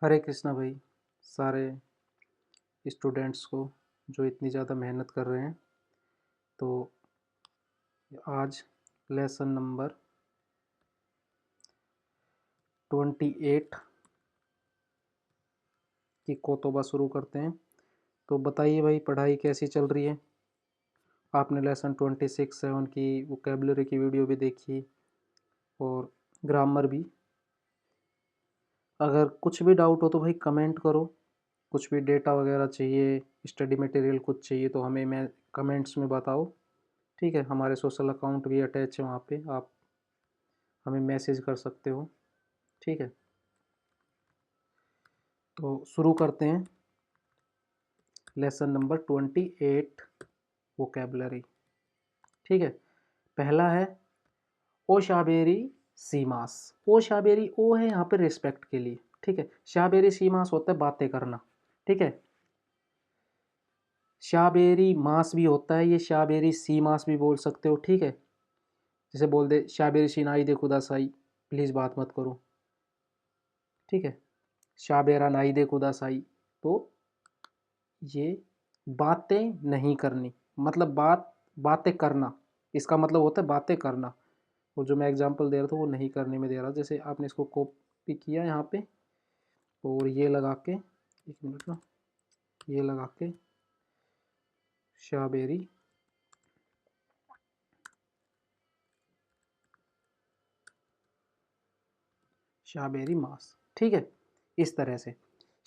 हरे कृष्णा भाई, सारे स्टूडेंट्स को जो इतनी ज़्यादा मेहनत कर रहे हैं। तो आज लेसन नंबर 28 की कोतोबा शुरू करते हैं। तो बताइए भाई, पढ़ाई कैसी चल रही है? आपने लेसन 26-7 की वोकेबलरी की वीडियो भी देखी और ग्रामर भी। अगर कुछ भी डाउट हो तो भाई कमेंट करो। कुछ भी डेटा वगैरह चाहिए, स्टडी मटेरियल कुछ चाहिए तो हमें मैं कमेंट्स में बताओ। ठीक है, हमारे सोशल अकाउंट भी अटैच है, वहाँ पे आप हमें मैसेज कर सकते हो। ठीक है, तो शुरू करते हैं लेसन नंबर 28 वोकेबलरी। ठीक है, पहला है ओ शाबेरी सीमास। ओ शाबेरी, ओ है यहाँ पे रिस्पेक्ट के लिए। ठीक है, शाबेरी सीमास होता है बातें करना। ठीक है, शाबेरी मास भी होता है, ये शाबेरी सीमास भी बोल सकते हो। ठीक है, जैसे बोल दे शाबेरी शिनाई दे खुदा साई, प्लीज़ बात मत करो। ठीक है, शाबेरा नाई दे खुदा साई, तो ये बातें नहीं करनी, मतलब बातें करना, इसका मतलब होता है बातें करना। और जो मैं एग्जांपल दे रहा था वो नहीं करने में दे रहा। जैसे आपने इसको कॉपी किया यहाँ पे और ये लगा के, एक मिनट ना, ये लगा के शाबेरी शाबेरी मास। ठीक है, इस तरह से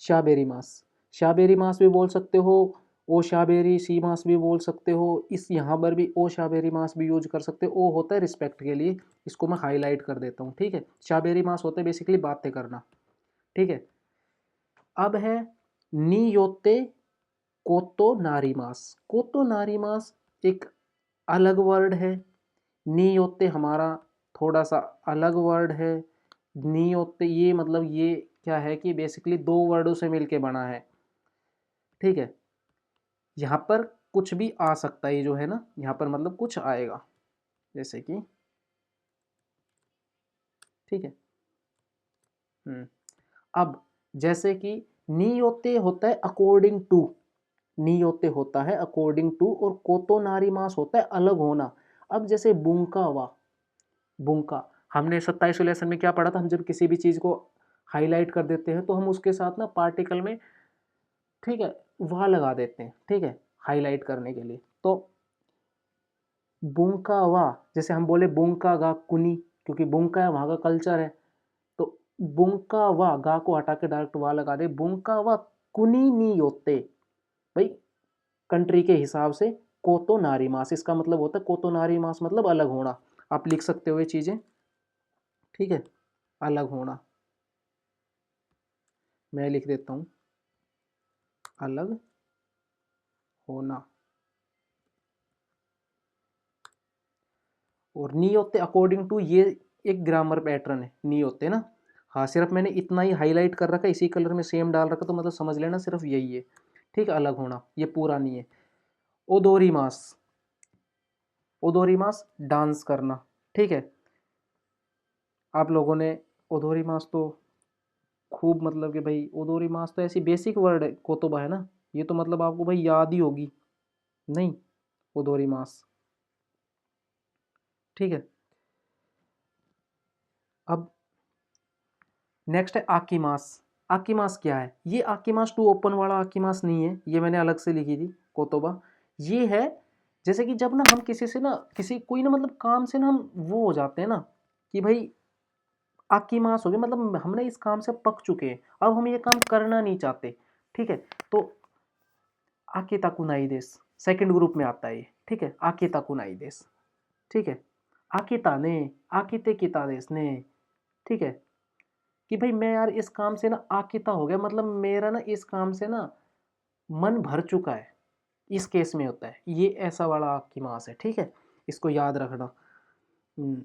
शाबेरी मास, शाबेरी मास भी बोल सकते हो, ओ शाबेरी सी मास भी बोल सकते हो। इस यहाँ पर भी ओ शाबेरी मास भी यूज कर सकते हो। ओ होता है रिस्पेक्ट के लिए, इसको मैं हाईलाइट कर देता हूँ। ठीक है, शाबेरी मास होता है बेसिकली बातें करना। ठीक है, अब है नियोते कोतो नारीमास। कोतो नारीमास एक अलग वर्ड है। नियोते हमारा थोड़ा सा अलग वर्ड है। नियोते ये मतलब ये क्या है कि बेसिकली दो वर्डों से मिलके बना है। ठीक है, यहाँ पर कुछ भी आ सकता है, ये जो है ना, यहाँ पर मतलब कुछ आएगा, जैसे कि, ठीक है। अब जैसे कि नियोते होता है अकॉर्डिंग टू, नियोते होता है अकॉर्डिंग टू, और कोतो नारीमास होता है अलग होना। अब जैसे बुंका वा, बुंका, हमने 27 लेसन में क्या पढ़ा था? हम जब किसी भी चीज़ को हाईलाइट कर देते हैं तो हम उसके साथ ना पार्टिकल में, ठीक है, वाह लगा देते हैं। ठीक है, हाईलाइट करने के लिए। तो बुंका वाह, जैसे हम बोले बुंका गा कुनी, क्योंकि बुंका है, वहाँ का कल्चर है। तो बुंका वाह, गा को हटा के डायरेक्ट वाह लगा दे, बुंका वाह कुनी नी योते। भाई कंट्री के हिसाब से कोतो नारी मास, इसका मतलब होता है कोतो नारी मास मतलब अलग होना। आप लिख सकते हो ये चीज़ें। ठीक है, अलग होना, मैं लिख देता हूँ अलग होना। और नी होते अकॉर्डिंग टू, ये एक ग्रामर पैटर्न है, नी होते ना। हाँ, सिर्फ मैंने इतना ही हाईलाइट कर रखा है, इसी कलर में सेम डाल रखा, तो मतलब समझ लेना सिर्फ यही है। ठीक है, अलग होना, ये पूरा नहीं है। ओदोरी मास, ओदोरी मास डांस करना। ठीक है, आप लोगों ने ओदोरी मास तो खूब, मतलब कि भाई ओदोरी मास तो ऐसी बेसिक वर्ड है, कोतोबा है ना, ये तो मतलब आपको भाई याद ही होगी। नहीं, ओदोरी मास। ठीक है, अब नेक्स्ट है आकीमास। आकीमास क्या है? ये आकीमास टू ओपन वाला आकीमास नहीं है, ये मैंने अलग से लिखी थी कोतोबा। ये है जैसे कि जब ना हम किसी से ना, किसी कोई ना मतलब काम से ना हम वो हो जाते हैं ना कि भाई आकीमास हो गया, मतलब हमने इस काम से पक चुके हैं, अब हम ये काम करना नहीं चाहते। ठीक है, तो आकेता कुनाई देस सेकंड ग्रुप में आता है ये। ठीक है, आकेता कुनाई देस। ठीक है, आकिता ने, आकिते किता देस ने। ठीक है, कि भाई मैं यार इस काम से ना आकिता हो गया, मतलब मेरा ना इस काम से ना मन भर चुका है। इस केस में होता है ये, ऐसा वाला आपकी मास है। ठीक है, इसको याद रखना। हम्म,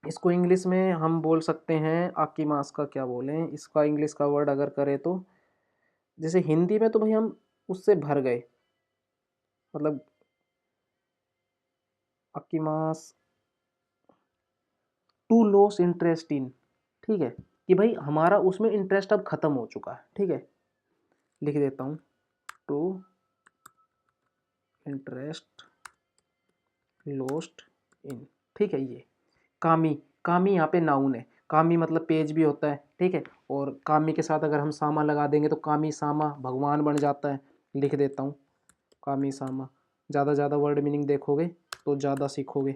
इसको इंग्लिश में हम बोल सकते हैं आपकी मास का क्या बोलें, इसका इंग्लिश का वर्ड अगर करें तो, जैसे हिंदी में तो भाई हम उससे भर गए, मतलब आपकी मास टू लॉस इंटरेस्ट इन। ठीक है, कि भाई हमारा उसमें इंटरेस्ट अब खत्म हो चुका है। ठीक है, लिख देता हूँ टू इंटरेस्ट लॉस्ट इन। ठीक है, ये कामी, कामी यहाँ पे नाउन है, कामी मतलब पेज भी होता है। ठीक है, और कामी के साथ अगर हम सामा लगा देंगे तो कामी सामा भगवान बन जाता है। लिख देता हूँ कामी सामा। ज़्यादा ज़्यादा वर्ड मीनिंग देखोगे तो ज़्यादा सीखोगे,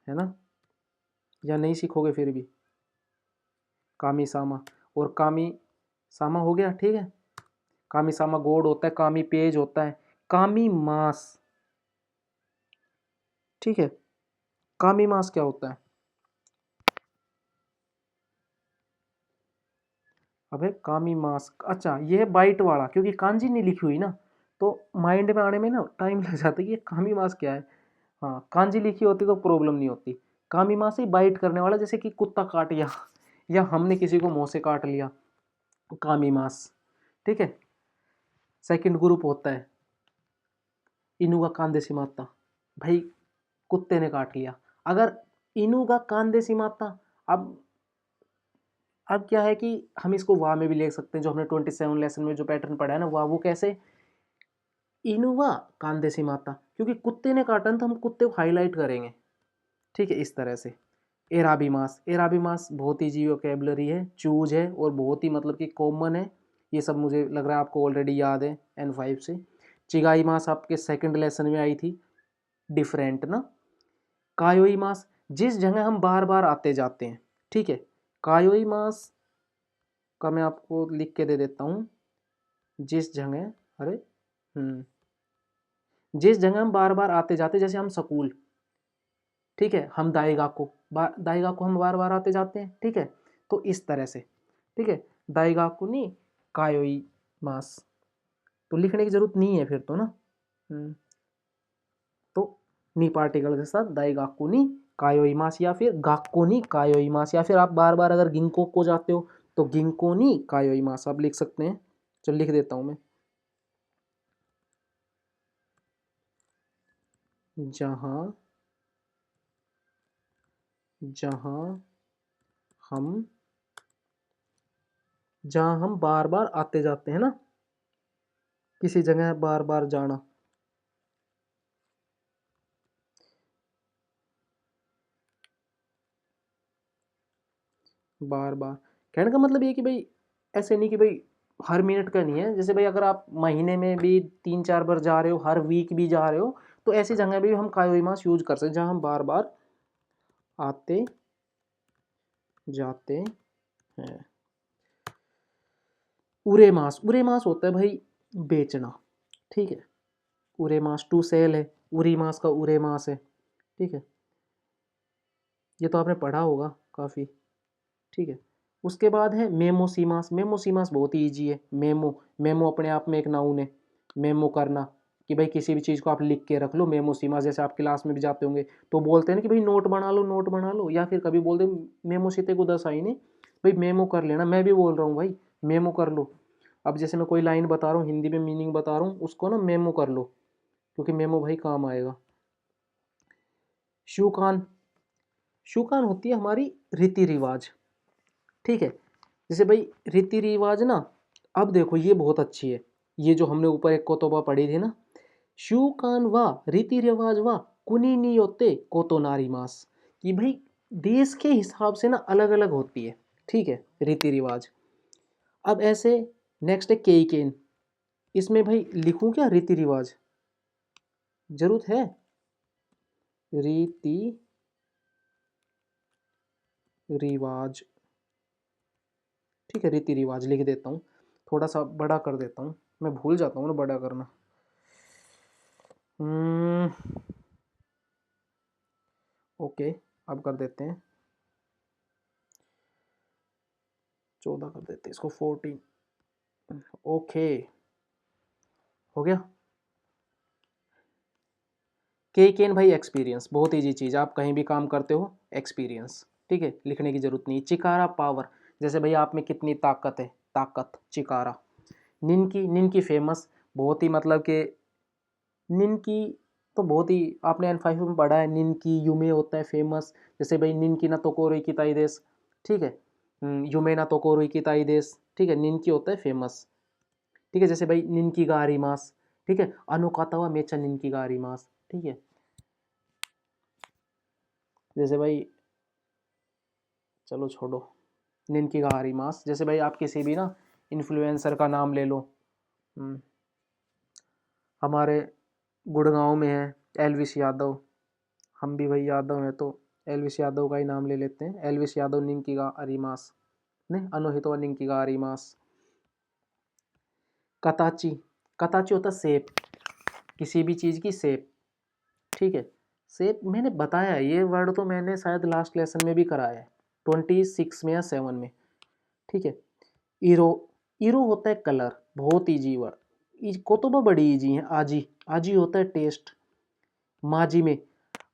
है ना, या नहीं सीखोगे फिर भी। कामी सामा और कामी सामा हो गया। ठीक है, कामी सामा गोड होता है, कामी पेज होता है, कामी मास। ठीक है, कामी मास क्या होता है? अबे कामी मास, अच्छा ये है बाइट वाला, क्योंकि कांजी नहीं लिखी हुई ना तो माइंड में आने में ना टाइम लग जाता है कि ये कामी मास क्या है। हाँ, कांजी लिखी होती तो प्रॉब्लम नहीं होती। कामी मास ही बाइट करने वाला, जैसे कि कुत्ता काट लिया या हमने किसी को मुंह से काट लिया, कामी मास। ठीक है, सेकंड ग्रुप होता है इनुगा कांदेसी माता, भाई कुत्ते ने काट लिया। अगर इनुगा कांदेसी माता, अब क्या है कि हम इसको वाह में भी ले सकते हैं, जो हमने 27 लेसन में जो पैटर्न पढ़ा है ना, वाह वो कैसे, इनुवा कांदेसी माता, क्योंकि कुत्ते ने काटा तो हम कुत्ते को हाईलाइट करेंगे। ठीक है, इस तरह से। एराबी मास, एराबी मास बहुत ईजी वोकेबलरी है, चूज है और बहुत ही मतलब कि कॉमन है। ये सब मुझे लग रहा है आपको ऑलरेडी याद है N5 से। चिगाई मास आपके सेकंड लेसन में आई थी, डिफरेंट ना। कायोई मास, जिस जगह हम बार बार आते जाते हैं। ठीक है, कायोई मास का मैं आपको लिख के दे देता हूँ। जिस जगह, अरे जिस जगह हम बार बार आते जाते, जैसे हम स्कूल, ठीक है, हम दाईगा को हम बार बार आते जाते हैं। ठीक है, तो इस तरह से। ठीक है, दाईगा को नहीं कायोई मास, तो लिखने की जरूरत नहीं है फिर तो ना। तो नी पार्टिकल के साथ दाईगाकू नी कायोई मास, या फिर गाक्को नी कायोई मास, या फिर आप बार बार अगर गिंको को जाते हो तो गिंको नी कायोई मास आप लिख सकते हैं। चलो लिख देता हूं मैं, जहां जहां हम जहां हम बार बार आते जाते हैं ना, किसी जगह बार बार जाना। बार बार कहने का मतलब ये कि भाई ऐसे नहीं कि भाई हर मिनट का नहीं है, जैसे भाई अगर आप महीने में भी 3-4 बार जा रहे हो, हर वीक भी जा रहे हो, तो ऐसी जगह भी हम कायोई मास यूज कर सकते हैं जहां हम बार बार आते जाते हैं। उरे मास, उरे मास होता है भाई बेचना। ठीक है, उरे मास टू सेल है, उरी मास का उरे मास है। ठीक है, ये तो आपने पढ़ा होगा काफ़ी। ठीक है, उसके बाद है मेमोसीमास। मेमोसीमास बहुत ही ईजी है। मेमो, मेमो अपने आप में एक नाउन है, मेमो करना, कि भाई किसी भी चीज़ को आप लिख के रख लो। मेमोसीमास, जैसे आप क्लास में भी जाते होंगे तो बोलते हैं ना कि भाई नोट बना लो, नोट बना लो, या फिर कभी बोलते मेमो सीते को 10 आई नहीं, भाई मेमो कर लेना। मैं भी बोल रहा हूँ भाई मेमो कर लो। अब जैसे मैं कोई लाइन बता रहा हूँ, हिंदी में मीनिंग बता रहा हूँ, उसको ना मेमो कर लो, क्योंकि मेमो भाई काम आएगा। शुकान, शुकान होती है हमारी रीति रिवाज। ठीक है, जैसे भाई रीति रिवाज ना, अब देखो ये बहुत अच्छी है, ये जो हमने ऊपर एक कोतोबा पढ़ी थी ना, शुकान वा रीति रिवाज वा कुनी नियोते कोतो नारी मास, कि भाई देश के हिसाब से ना अलग अलग होती है। ठीक है, रीति रिवाज। अब ऐसे नेक्स्ट है केन, इसमें भाई लिखूं क्या रीति रिवाज, जरूरत है, रीति रिवाज। ठीक है, रीति रिवाज लिख देता हूँ, थोड़ा सा बड़ा कर देता हूँ, मैं भूल जाता हूँ ना बड़ा करना। ओके, अब कर देते हैं 14 कर देते हैं इसको, 14। ओके, हो गया। केन भाई एक्सपीरियंस, बहुत ईजी चीज़, आप कहीं भी काम करते हो एक्सपीरियंस। ठीक है, लिखने की जरूरत नहीं। चिकारा पावर, जैसे भाई आप में कितनी ताकत है, ताकत चिकारा। निनकी, निनकी फेमस, बहुत ही मतलब कि निनकी तो बहुत ही आपने N5 में पढ़ा है, निनकी यूमे होता है फेमस। जैसे भाई निनकी ना तोकोरे की ताइदेस, ठीक है। यूमेना तोकोरोई की ताई देश, ठीक है। निनकी होता है फेमस, ठीक है। जैसे भाई निनकी गा आरिमास, ठीक है। अनुकातावा मेचा निनकी गा आरिमास, ठीक है। जैसे भाई चलो छोड़ो, निनकी गा आरिमास। जैसे भाई आप किसी भी ना इन्फ्लुएंसर का नाम ले लो। हमारे गुड़गांव में है एलविश यादव, हम भी भाई यादव हैं तो एलविश यादव का ही नाम ले लेते हैं। एलविश यादव निनकी गा आरिमास ने अनोहितो निनकी गा आरिमास। कताची, कताची होता सेप, किसी भी चीज़ की सेप, ठीक है। सेप मैंने बताया है, ये वर्ड तो मैंने शायद लास्ट लेसन में भी कराया है, 26 में या 7 में, ठीक है। ईरो, ईरो होता है कलर, बहुत ईजी वर्ड, कोतोबा बड़ी ईजी है। आजी, आजी होता है टेस्ट। माजी में,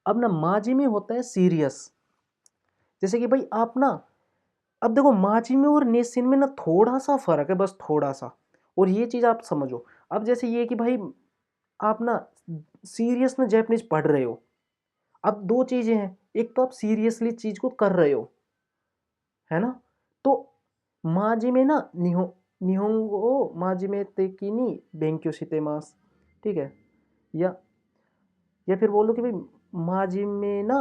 अब ना माजी में होता है सीरियस। जैसे कि भाई आप ना, अब देखो माजी में और नेसिन में ना थोड़ा सा फर्क है, बस थोड़ा सा, और ये चीज़ आप समझो। अब जैसे ये कि भाई आप ना सीरियस में जैपनीज पढ़ रहे हो, अब दो चीज़ें हैं, एक तो आप सीरियसली चीज़ को कर रहे हो, है ना, तो माजी में ना निहोंगो माजी में तेकी नी बेंक्यो शितेमास, ठीक है। या फिर बोल दो कि भाई माजी में ना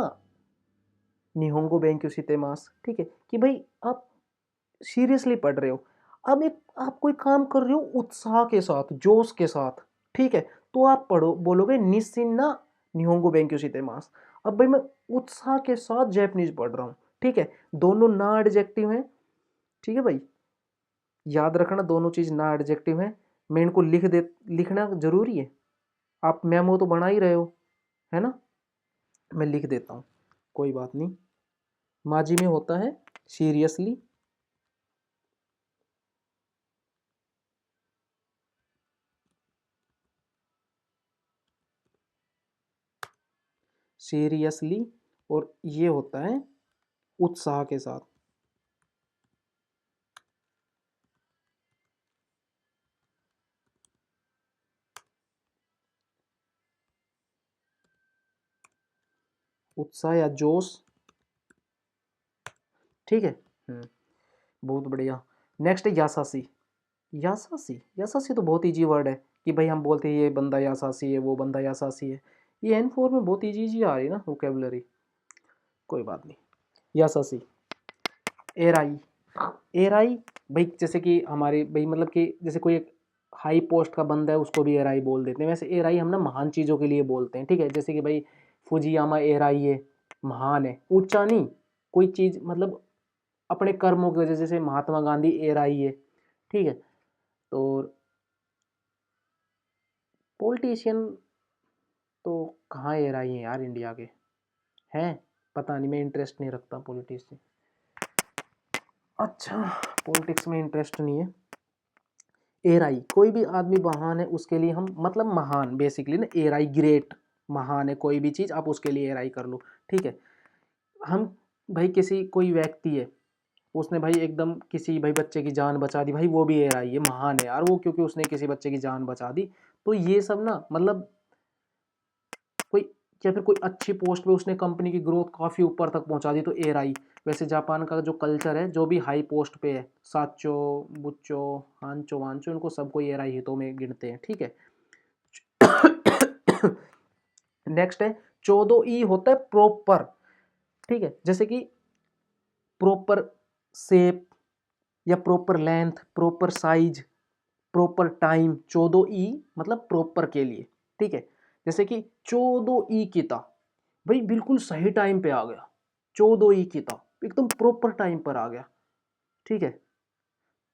निहोंगो बेंक्यो शितेमास, ठीक है, कि भाई आप सीरियसली पढ़ रहे हो। अब एक आप कोई काम कर रहे हो उत्साह के साथ, जोश के साथ, ठीक है, तो आप पढ़ो बोलोगे निसिन ना निहोंगो बेंक्यो शितेमास। अब भाई मैं उत्साह के साथ जैपनीज पढ़ रहा हूँ, ठीक है, दोनों ना एडजेक्टिव हैं, ठीक है भाई, याद रखना दोनों चीज़ ना एडजेक्टिव है। मैं इनको लिखना जरूरी है, आप मेमो तो बना ही रहे हो, है ना, मैं लिख देता हूँ, कोई बात नहीं। माजी में होता है सीरियसली, सीरियसली, और ये होता है उत्साह के साथ। उत्साह या जोश, ठीक है। बहुत बढ़िया। नेक्स्ट है यासासी। यासासी, यासासी तो बहुत ईजी वर्ड है कि भाई हम बोलते हैं ये बंदा यासासी है, वो बंदा यासासी है। ये N4 में बहुत ईजी ईजी आ रही है ना वोकेबलरी, कोई बात नहीं। यासासी, एराई, एराई भाई जैसे कि हमारे भाई मतलब कि जैसे कोई एक हाई पोस्ट का बंदा है उसको भी एराई बोल देते हैं। वैसे एराई हम ना महान चीज़ों के लिए बोलते हैं, ठीक है। जैसे कि भाई फुजियामा एराई है, महान है, ऊंचा नहीं, कोई चीज़ मतलब अपने कर्मों की वजह से, जैसे महात्मा गांधी एराई है, ठीक है। तो पॉलिटिशियन तो कहाँ एराई है यार इंडिया के, हैं, पता नहीं, मैं इंटरेस्ट नहीं रखता पॉलिटिक्स से। अच्छा, पॉलिटिक्स में इंटरेस्ट नहीं है। एराई, कोई भी आदमी महान है उसके लिए हम मतलब महान बेसिकली ना, एराई ग्रेट, महान है कोई भी चीज़, आप उसके लिए एराई कर लो, ठीक है। हम भाई किसी कोई व्यक्ति है, उसने भाई एकदम किसी भाई बच्चे की जान बचा दी, भाई वो भी एराई है, महान है यार वो, क्योंकि उसने किसी बच्चे की जान बचा दी। तो ये सब ना मतलब कोई, या फिर कोई अच्छी पोस्ट पे उसने कंपनी की ग्रोथ काफ़ी ऊपर तक पहुंचा दी, तो एराई। वैसे जापान का जो कल्चर है, जो भी हाई पोस्ट पे है, साचो बुच्चो हांचो वांचो, इनको सबको एराई हितों में गिनते हैं, ठीक है। नेक्स्ट है चौदो ई, होता है प्रॉपर, ठीक है। जैसे कि प्रॉपर शेप या proper length, proper size, proper time, चौदो ई मतलब प्रॉपर के लिए, ठीक है। जैसे कि चौदो ई किता, भाई बिल्कुल सही टाइम पे आ गया, चौदो ई किता एकदम प्रॉपर टाइम पर आ गया, ठीक है।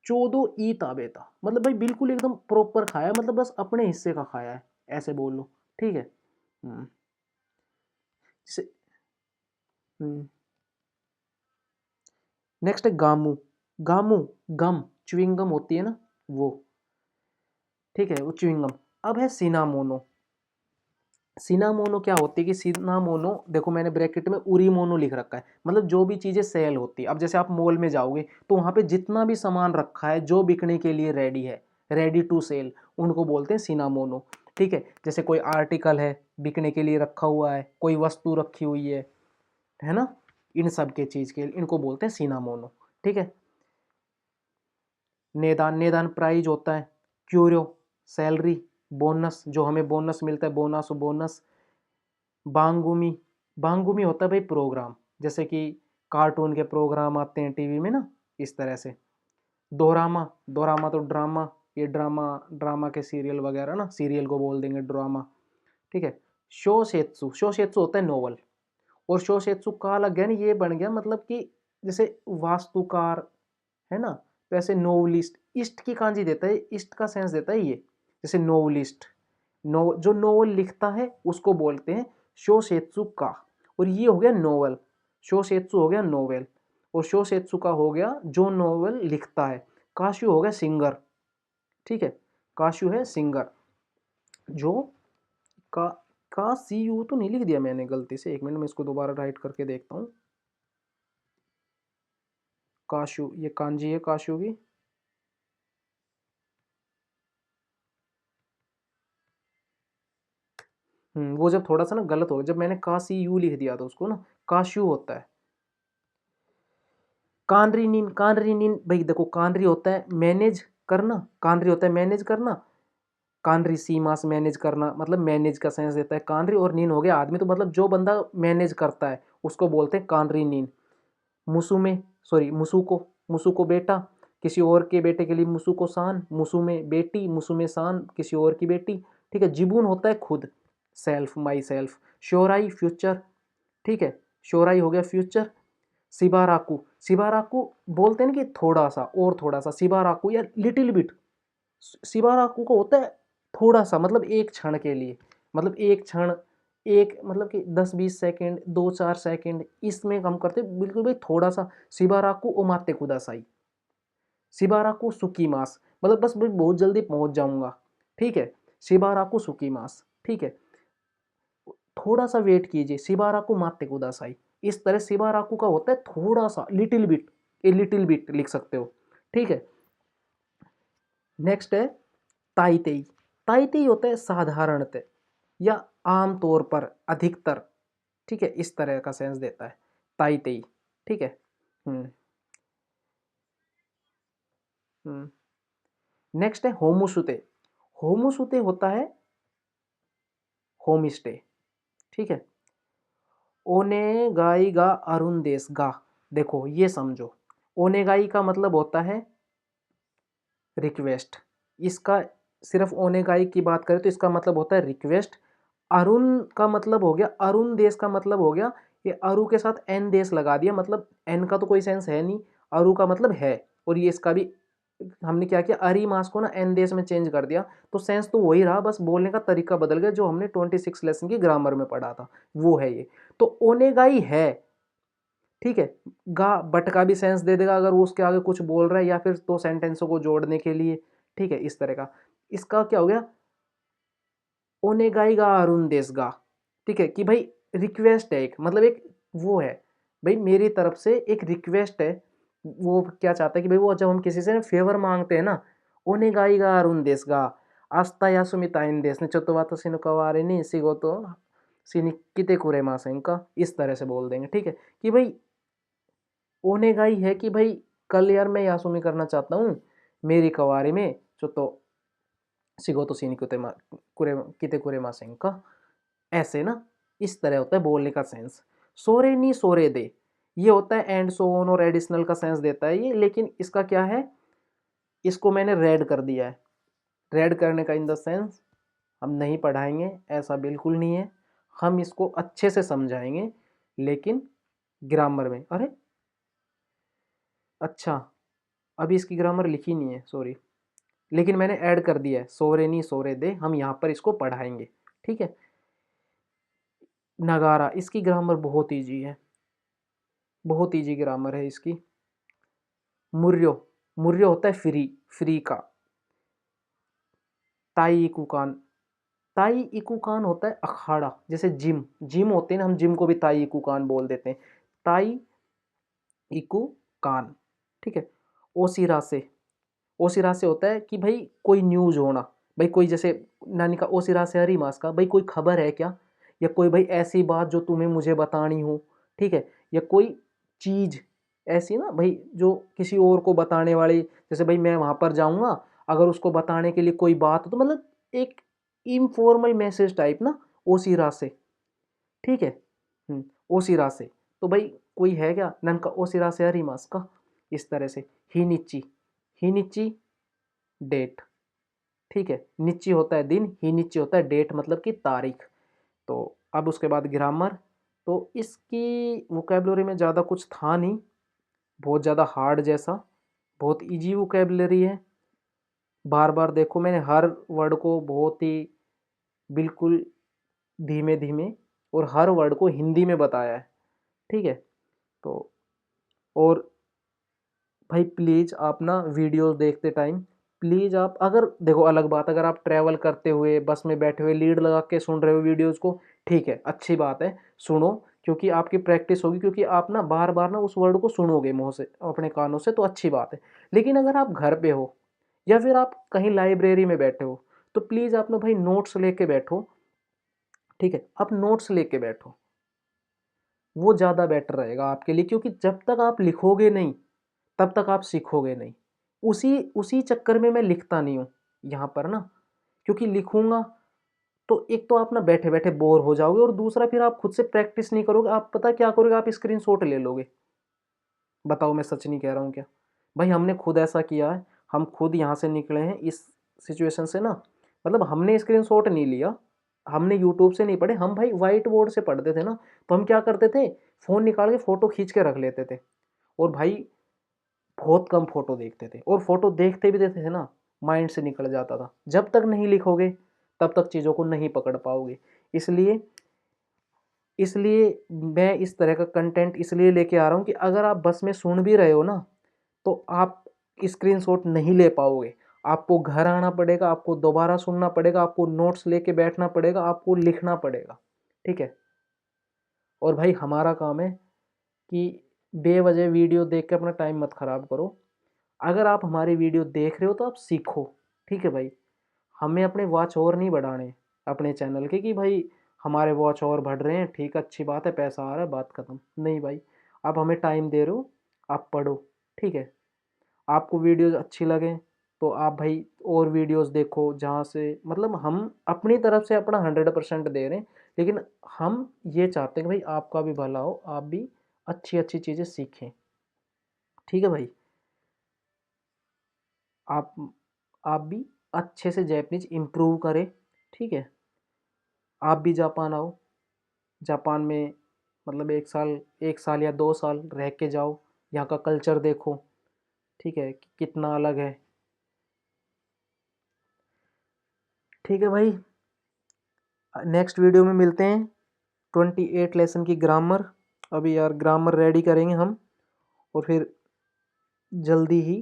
चौदो ई था बेटा, मतलब भाई बिल्कुल एकदम प्रॉपर खाया, मतलब बस अपने हिस्से का खाया है, ऐसे बोल लो, ठीक है। नेक्स्ट है गामू, गामू गम, च्युइंगम होती है ना वो, ठीक है, वो च्युइंगम। अब है सिनामोनो, सिनामोनो क्या होती है कि सिनामोनो, देखो मैंने ब्रैकेट में उरीमोनो लिख रखा है, मतलब जो भी चीज़ें सेल होती है। अब जैसे आप मॉल में जाओगे तो वहाँ पे जितना भी सामान रखा है जो बिकने के लिए रेडी है, रेडी टू सेल, उनको बोलते हैं सिनामोनो, ठीक है। जैसे कोई आर्टिकल है बिकने के लिए रखा हुआ है, कोई वस्तु रखी हुई है ना, इन सब के चीज़ के लिए इनको बोलते हैं सिनामोनो। ठीक है। नेदान, नेदान प्राइज होता है। क्यूरो सैलरी, बोनस जो हमें बोनस मिलता है, बोनस बोनस। बांगुमी, बांगुमी होता है भाई प्रोग्राम, जैसे कि कार्टून के प्रोग्राम आते हैं टीवी में ना, इस तरह से। दोरामा, दोरामा तो ड्रामा, ये ड्रामा, ड्रामा के सीरियल वगैरह ना, सीरियल को बोल देंगे ड्रामा। ठीक है। शोशेत्सु, शोशेत्सु होता है नोवेल। और शोशेत्सु का अलग है ना, ये बन गया मतलब कि जैसे वास्तुकार है ना, तो ऐसे नोवलिस्ट, इस्ट की कांजी देता है, इस्ट का सेंस देता है ये। जैसे नोवलिस्ट, जो नोवेल लिखता है उसको बोलते हैं शोशेत्सु का। और ये हो गया नोवेल, शोशेत्सु हो गया नोवेल, और शोशेत्सु का हो गया जो नोवेल लिखता है। काशु हो गया सिंगर। ठीक है, काशु है सिंगर। जो का सी यू तो नहीं लिख दिया मैंने गलती से, एक मिनट में इसको दोबारा राइट करके देखता हूँ। काशु, ये कांजी है काशु की। वो जब थोड़ा सा ना गलत हो गया, जब मैंने का सी यू लिख दिया था उसको ना, काशु होता है। कानरी नीन, कानरी नीन भाई देखो, कानरी होता है मैनेज करना, कानरी होता है मैनेज करना, कानरी सीमास मैनेज करना, मतलब मैनेज का सेंस देता है कानरी। और नीन हो गया आदमी, तो मतलब जो बंदा मैनेज करता है उसको बोलते हैं कानरी नीन। मुसुमे, सॉरी मुसुको, मुसुको बेटा, किसी और के बेटे के लिए मुसुको सान, मुसुमे बेटी, मुसुमे सान किसी और की बेटी। ठीक है। जिबून होता है खुद, सेल्फ, माई सेल्फ। शोराई फ्यूचर। ठीक है, शोराई हो गया फ्यूचर। सिबाराकू, सिबाराकू बोलते हैं ना कि थोड़ा सा और थोड़ा सा, सिबाराकू या लिटिल बिट। सिबाराकू को होता है थोड़ा सा, मतलब एक क्षण के लिए, मतलब एक क्षण, एक मतलब कि 10-20 सेकंड, 2-4 सेकंड, इसमें कम करते बिल्कुल भाई थोड़ा सा। सिबाराकू ओमाते कुदासाई, सिबाराकू सुकीमास, मतलब बस भाई बहुत जल्दी पहुंच जाऊंगा। ठीक है, सिबाराकू सुकीमास। ठीक है, थोड़ा सा वेट कीजिए, सिबाराकू माते कुदासाई। इस तरह सिबाराकू का होता है थोड़ा सा, little bit, a little bit लिख सकते हो। ठीक है। नेक्स्ट है ताइतेई, ताइतेई होता है साधारणतः या आमतौर पर, अधिकतर। ठीक है, इस तरह का सेंस देता है ताइतेई। ठीक है। हम्म हम्म नेक्स्ट है होमुसुते, होमुसुते होता है होम स्टे। ठीक है। ओनेगाई गा अरुण देश गा, देखो ये समझो, ओनेगाई का मतलब होता है रिक्वेस्ट। इसका सिर्फ ओनेगाई की बात करें तो इसका मतलब होता है रिक्वेस्ट। अरुण का मतलब हो गया, अरुण देश का मतलब हो गया, ये अरु के साथ एन देश लगा दिया, मतलब एन का तो कोई सेंस है नहीं, अरु का मतलब है। और ये इसका भी हमने क्या किया, अरी मास को ना एन देश में चेंज कर दिया, तो सेंस तो वही रहा, बस बोलने का तरीका बदल गया, जो हमने 26 लेसन की ग्रामर में पढ़ा था वो है ये। तो ओनेगाई है। ठीक है। गा बट का भी सेंस दे देगा अगर वो उसके आगे कुछ बोल रहा है, या फिर दो सेंटेंसों को जोड़ने के लिए। ठीक है, इस तरह का। इसका क्या हो गया, ओनेगाई गा अरुण देश गा। ठीक है, कि भाई रिक्वेस्ट है एक, मतलब एक वो है भाई मेरी तरफ से एक रिक्वेस्ट है। वो क्या चाहता है कि भाई, वो जब हम किसी से फेवर मांगते हैं ना, ओनेगाई गा अरुण देश गा आस्ता या सुमिता इन देश ने चतुवातो सिनु कवारे नहीं सिगो तो सिनी किते कुरे मासें का, इस तरह से बोल देंगे। ठीक है, कि भाई ओनेगाई है कि भाई कल यार मैं यासुमी करना चाहता हूँ मेरी कवारी में, तो सिगोतो सीनी किते कुरे मासें का, ऐसे ना, इस तरह होता है बोलने का सेंस। सोरे नी सोरे दे, ये होता है एंड सो ऑन और एडिशनल का सेंस देता है ये, लेकिन इसका क्या है, इसको मैंने रेड कर दिया है। रेड करने का इन द सेंस हम नहीं पढ़ाएंगे, ऐसा बिल्कुल नहीं है, हम इसको अच्छे से समझाएंगे, लेकिन ग्रामर में। अरे अच्छा, अभी इसकी ग्रामर लिखी नहीं है, सॉरी, लेकिन मैंने ऐड कर दिया है, सोरे नी सोरे दे, हम यहाँ पर इसको पढ़ाएंगे। ठीक है। नगारा, इसकी ग्रामर बहुत ईजी है, बहुत ईजी ग्रामर है इसकी। मुर्यो, मुर्यो होता है फ्री, फ्री का। ताई इकुकान, ताई इकुकान होता है अखाड़ा, जैसे जिम, जिम होते हैं ना, हम जिम को भी ताई इकुकान बोल देते हैं, ताई इकुकान। ठीक है। ओसिरा से, ओसिरा से होता है कि भाई कोई न्यूज होना, भाई कोई जैसे नानी का ओसिरा से हरी मास का, भाई कोई खबर है क्या, या कोई भाई ऐसी बात जो तुम्हें मुझे बतानी हो। ठीक है, या कोई चीज़ ऐसी ना भाई जो किसी और को बताने वाली, जैसे भाई मैं वहाँ पर जाऊँगा, अगर उसको बताने के लिए कोई बात हो तो मतलब एक इनफॉर्मल मैसेज टाइप ना, ओसीरा से, ठीक है। ओसीरा से, तो भाई कोई है क्या नन का ओसीरा से हरीमास का, इस तरह से। हिनिची, हिनिची डेट, ठीक है। निच्ची होता है दिन, हिनिची होता है डेट मतलब कि तारीख। तो अब उसके बाद ग्रामर, तो इसकी वोकेबलरी में ज़्यादा कुछ था नहीं, बहुत ज़्यादा हार्ड जैसा, बहुत इजी वोकेबलरी है। बार बार देखो मैंने हर वर्ड को बहुत ही बिल्कुल धीमे धीमे और हर वर्ड को हिंदी में बताया है, ठीक है। तो और भाई प्लीज़ आप ना वीडियोस देखते टाइम प्लीज़ आप, अगर देखो अलग बात, अगर आप ट्रैवल करते हुए बस में बैठे हुए लीड लगा के सुन रहे हो वीडियोस को, ठीक है, अच्छी बात है, सुनो, क्योंकि आपकी प्रैक्टिस होगी, क्योंकि आप ना बार बार ना उस वर्ड को सुनोगे मुंह से अपने कानों से, तो अच्छी बात है। लेकिन अगर आप घर पे हो या फिर आप कहीं लाइब्रेरी में बैठे हो, तो प्लीज़ आप ना भाई नोट्स लेके बैठो, ठीक है। आप नोट्स लेके बैठो, वो ज़्यादा बेटर रहेगा आपके लिए, क्योंकि जब तक आप लिखोगे नहीं तब तक आप सीखोगे नहीं। उसी उसी चक्कर में मैं लिखता नहीं हूँ यहाँ पर ना, क्योंकि लिखूंगा तो एक तो आप ना बैठे बैठे बोर हो जाओगे, और दूसरा फिर आप खुद से प्रैक्टिस नहीं करोगे। आप पता क्या करोगे, आप स्क्रीनशॉट ले लोगे। बताओ मैं सच नहीं कह रहा हूँ क्या? भाई हमने खुद ऐसा किया है, हम खुद यहाँ से निकले हैं इस सिचुएशन से ना, मतलब हमने स्क्रीनशॉट नहीं लिया, हमने यूट्यूब से नहीं पढ़े, हम भाई वाइट बोर्ड से पढ़ते थे ना। तो हम क्या करते थे, फ़ोन निकाल के फ़ोटो खींच के रख लेते थे, और भाई बहुत कम फ़ोटो देखते थे, और फ़ोटो देखते भी देते थे ना, माइंड से निकल जाता था। जब तक नहीं लिखोगे तब तक चीज़ों को नहीं पकड़ पाओगे। इसलिए इसलिए मैं इस तरह का कंटेंट इसलिए लेके आ रहा हूँ कि अगर आप बस में सुन भी रहे हो ना, तो आप स्क्रीनशॉट नहीं ले पाओगे। आपको घर आना पड़ेगा, आपको दोबारा सुनना पड़ेगा, आपको नोट्स लेके बैठना पड़ेगा, आपको लिखना पड़ेगा, ठीक है। और भाई हमारा काम है कि बेवजह वीडियो देख के अपना टाइम मत ख़राब करो। अगर आप हमारी वीडियो देख रहे हो तो आप सीखो, ठीक है भाई। हमें अपने वॉच और नहीं बढ़ाने अपने चैनल के, कि भाई हमारे वॉच और बढ़ रहे हैं, ठीक है, अच्छी बात है, पैसा आ रहा है, बात ख़त्म। नहीं भाई, आप हमें टाइम दे रहे हो, आप पढ़ो, ठीक है। आपको वीडियोज़ अच्छी लगे तो आप भाई और वीडियोज़ देखो, जहाँ से मतलब हम अपनी तरफ से अपना 100% दे रहे हैं, लेकिन हम ये चाहते हैं कि भाई आपका भी भला हो, आप भी अच्छी अच्छी चीज़ें सीखें, ठीक है भाई। आप आप भी अच्छे से जैपनीज इम्प्रूव करें, ठीक है। आप भी जापान आओ, जापान में मतलब 1 साल या 2 साल रह के जाओ, यहाँ का कल्चर देखो, ठीक है, कि कितना अलग है, ठीक है भाई। नेक्स्ट वीडियो में मिलते हैं, 28 लेसन की ग्रामर। अभी यार ग्रामर रेडी करेंगे हम, और फिर जल्दी ही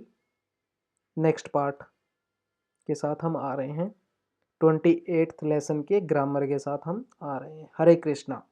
नेक्स्ट पार्ट के साथ हम आ रहे हैं। 28th लेसन के ग्रामर के साथ हम आ रहे हैं। हरे कृष्णा।